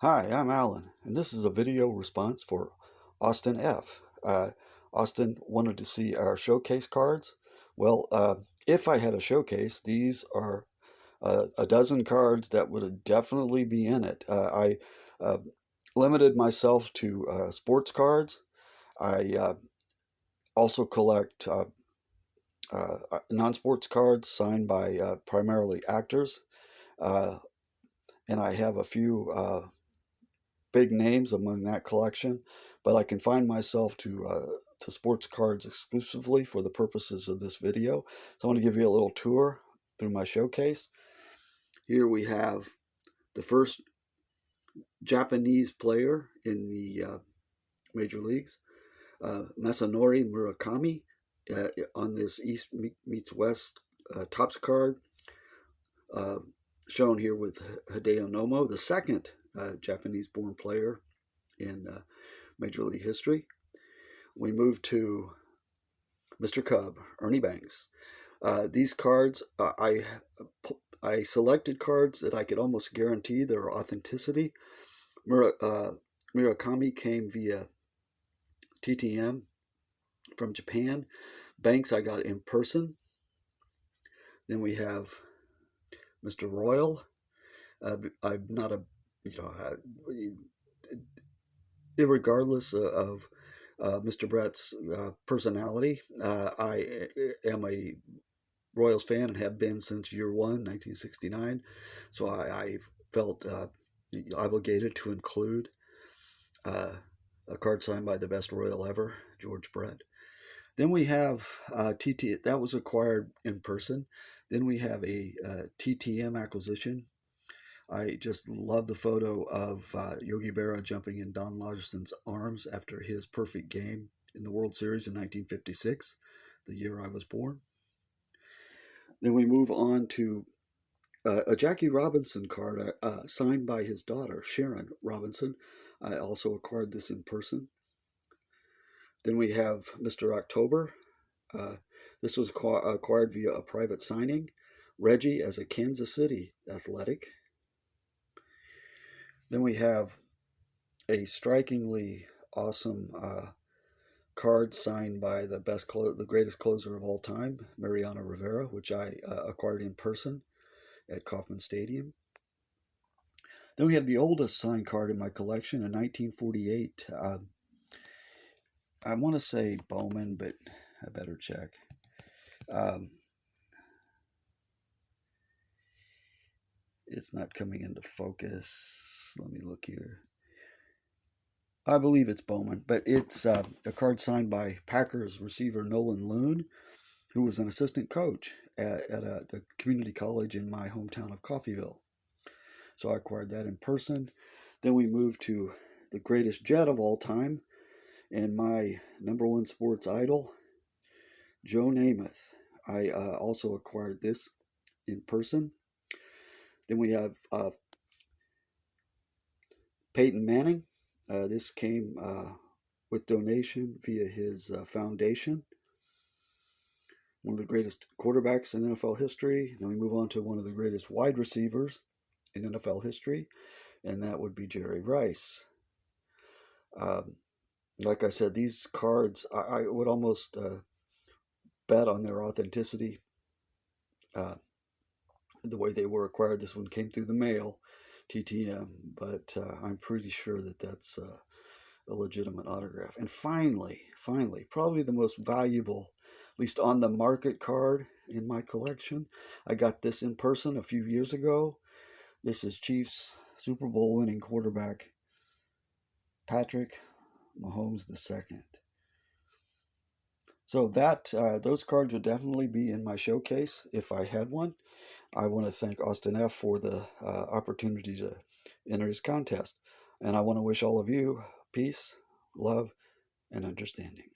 Hi, I'm Alan, and this is a video response for Austin F. Austin wanted to see our showcase cards. Well, if I had a showcase, these are a dozen cards that would definitely be in it. I uh, limited myself to sports cards. I also collect non-sports cards signed by primarily actors, uh, and I have a few big names among that collection, but I confine myself to sports cards exclusively for the purposes of this video. So I want to give you a little tour through my showcase. Here we have the first Japanese player in the major leagues, Masanori Murakami, on this East meets West Topps card, uh, shown here with Hideo Nomo, the second Japanese-born player in Major League history. We move to Mr. Cub, Ernie Banks. These cards, I selected cards that I could almost guarantee their authenticity. Murakami came via TTM from Japan. Banks I got in person. Then we have Mr. Royal. I'm not a, irregardless of Mr. Brett's personality, I am a Royals fan and have been since year one, 1969. So I felt obligated to include a card signed by the best Royal ever, George Brett. Then we have that was acquired in person. Then we have a TTM acquisition. I just love the photo of Yogi Berra jumping in Don Lodgerson's arms after his perfect game in the World Series in 1956, the year I was born. Then we move on to a Jackie Robinson card signed by his daughter, Sharon Robinson. I also acquired this in person. Then we have Mr. October. This was acquired via a private signing. Reggie as a Kansas City Athletic. Then we have a strikingly awesome card signed by the greatest closer of all time, Mariano Rivera, which I acquired in person at Kauffman Stadium. Then we have the oldest signed card in my collection, in 1948. I want to say Bowman, but I better check. It's not coming into focus. Let me look here. I believe it's Bowman, but it's a card signed by Packers receiver Nolan Loon, who was an assistant coach at the community college in my hometown of Coffeyville. So I acquired that in person. Then we moved to the greatest Jet of all time and my number one sports idol, Joe Namath. I also acquired this in person. Then we have Peyton Manning. This came with donation via his foundation. One of the greatest quarterbacks in NFL history. Then we move on to one of the greatest wide receivers in NFL history, and that would be Jerry Rice. Like I said, these cards, I would almost bet on their authenticity. The way they were acquired, this one came through the mail, TTM, but I'm pretty sure that that's a legitimate autograph. And finally, probably the most valuable, at least on the market card in my collection, I got this in person a few years ago. This is Chiefs Super Bowl winning quarterback Patrick Mahomes II. So those cards would definitely be in my showcase if I had one. I want to thank Austin F. for the opportunity to enter his contest. And I want to wish all of you peace, love, and understanding.